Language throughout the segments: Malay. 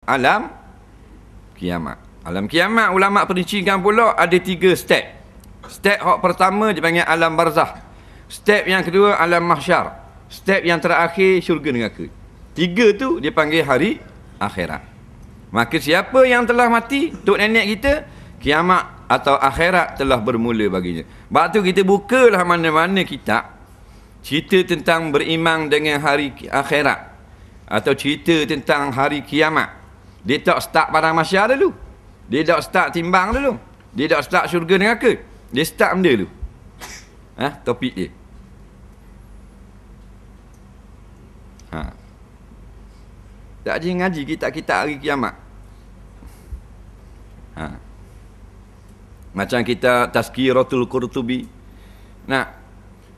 alam kiamat. Alam kiamat ulama perincikan pula ada 3 step. Step yang pertama dipanggil alam barzah. Step yang kedua alam mahsyar. Step yang terakhir syurga neraka. 3 tu dipanggil hari akhirat. Maka siapa yang telah mati, tok nenek kita, kiamat atau akhirat telah bermula baginya. Sebab tu kita bukalah mana-mana kitab cerita tentang beriman dengan hari akhirat atau cerita tentang hari kiamat. Dia tak start padang mahsyar dulu. Dia tak start timbang dulu. Dia tak start syurga neraka. Dia start benda dulu. Topik dia. Tak je ngaji kitab-kitab hari kiamat. Macam kita Tazkiratul Qurtubi.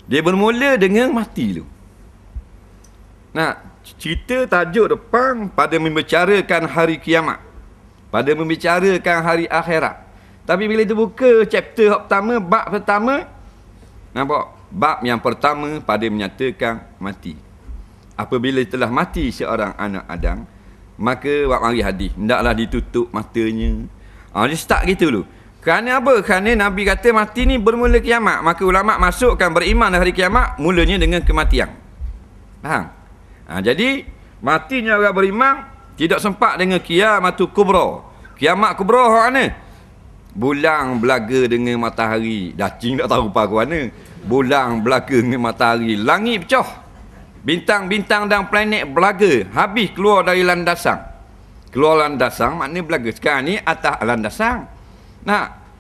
Dia bermula dengan mati dulu. Cerita tajuk depan pada membicarakan hari kiamat, pada membicarakan hari akhirat. Tapi bila kita buka chapter pertama, bab pertama, nampak? Bab yang pertama pada menyatakan mati. Apabila telah mati seorang anak Adam, maka buat mari hadis, hendaklah ditutup matanya. Dia start gitu dulu. Kerana apa? Kerana Nabi kata mati ni bermula kiamat. Maka ulama masukkan beriman hari kiamat mulanya dengan kematian. Faham? Jadi matinya orang beriman tidak sempat dengan kiamatul kubra. Kiamat kubra hak mana? Bulan belaga dengan matahari. Dacing tak tahu apa mana. Bulan belaga dengan matahari. Langit pecah. Bintang-bintang dan planet belaga. Habis keluar dari landasan. Keluar landasan maknanya belaga. Sekarang ni atas landasan.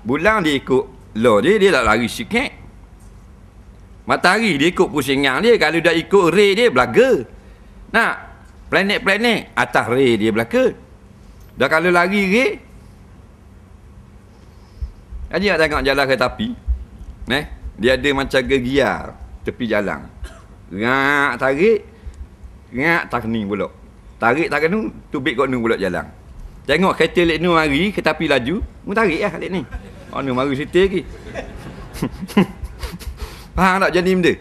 Bulan dia ikut law dia tak lari sikit. Matahari dia ikut pusingan dia. Kalau dah ikut ray dia belaga. Planet-planet atas ray dia belaka. Dah kalau lari ray, Haji nak tengok jalan kereta api. Dia ada macam gegiar tepi jalan. Ngak tarik, ngak tak kening pula. Tarik tak kena, tubik kat nu pula jalan. Tengok kereta lek nu mari, kereta api laju, mu tarik lah lek ni. Nu mari situ lagi. Faham tak jadi benda?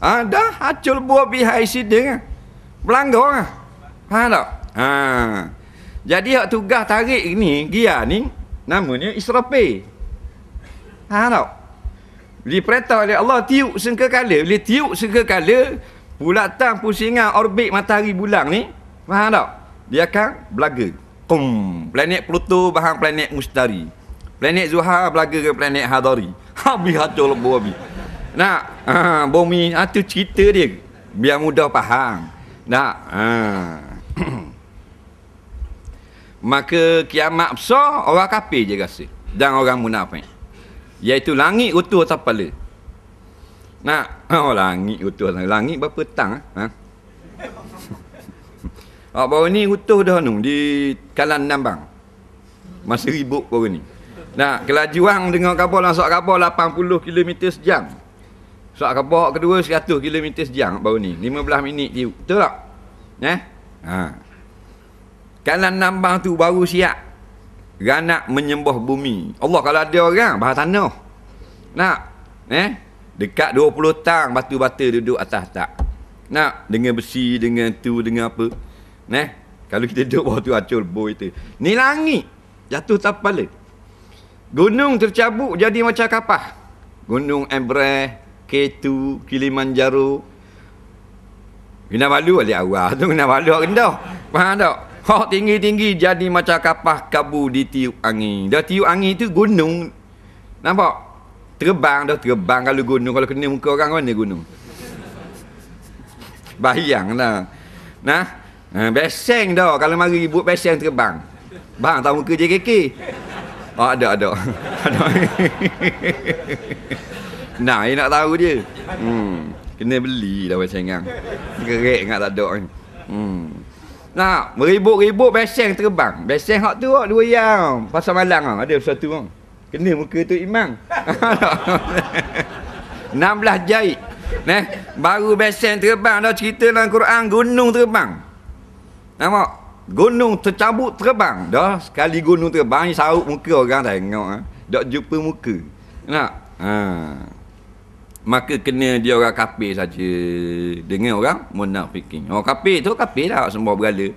Dah hacul buah bihai sidang. Belanggar lah. Faham tak? Jadi hak tugas tarik ni, gear ni, namanya Israfil. Faham tak? Bila perintah oleh Allah tiup sengkakala. Bila tiup sengkakala, bulatan pusingan orbit matahari bulan ni, faham tak? Dia akan belaga. Planet Pluto bahang planet Mustari. Planet Zuhal belaga ke planet Hadari. Habis hacul buah habis. Bumi tu cerita dia biar mudah faham. Maka kiamat besar orang kafir je rasa dan orang munafik. Iaitu langit utuh atas kepala. Langit utuh atas. Langit berapa tang? Baru ni utuh dah di Kalan Nambang. Masa ribut baru ni. Kelajuan dengan kapal masuk kapal 80 km sejam. Soal kapal kedua 100 km sejam baru ni. 15 minit tiup. Betul tak? Kalan Nambang tu baru siap ganak menyembah bumi. Allah kalau ada orang bahas tanah. Dekat 20 tang batu-bata duduk atas tak. Dengan besi, dengan tu, dengan apa. Kalau kita duduk bawah tu acul boy tu. Ni langit jatuh tak kepala. Gunung tercabut jadi macam kapah. Gunung Everest, K2, Kilimanjaro. Kinabalu balik awal tu, Kinabalu rendah. Faham tak? Hak tinggi-tinggi jadi macam kapah kabu ditiup angin. Dah tiup angin tu gunung. Nampak? Terbang dah terbang kalau gunung. Kalau kena muka orang mana gunung? Bayanglah. Beseng dah. Kalau mari buat beseng terbang. Bang tahu muka JKK? Ada. Dia nak tahu dia. Kena beli dah besengang. Gerek ingat tak ada kan. Meribut-ribut beseng terbang. Beseng hak tu hak dua yang Pasar Malang ada satu orang. Kena muka tu imam. 16 jahit. Baru beseng terbang dah cerita dalam Quran gunung terbang. Nampak? Gunung tercabut terbang. Dah sekali gunung terbang ni saut muka orang tengok. Tak jumpa muka. maka kena dia orang kafir saja dengan orang munafikin. Orang kafir tu kafir dah semua berhala.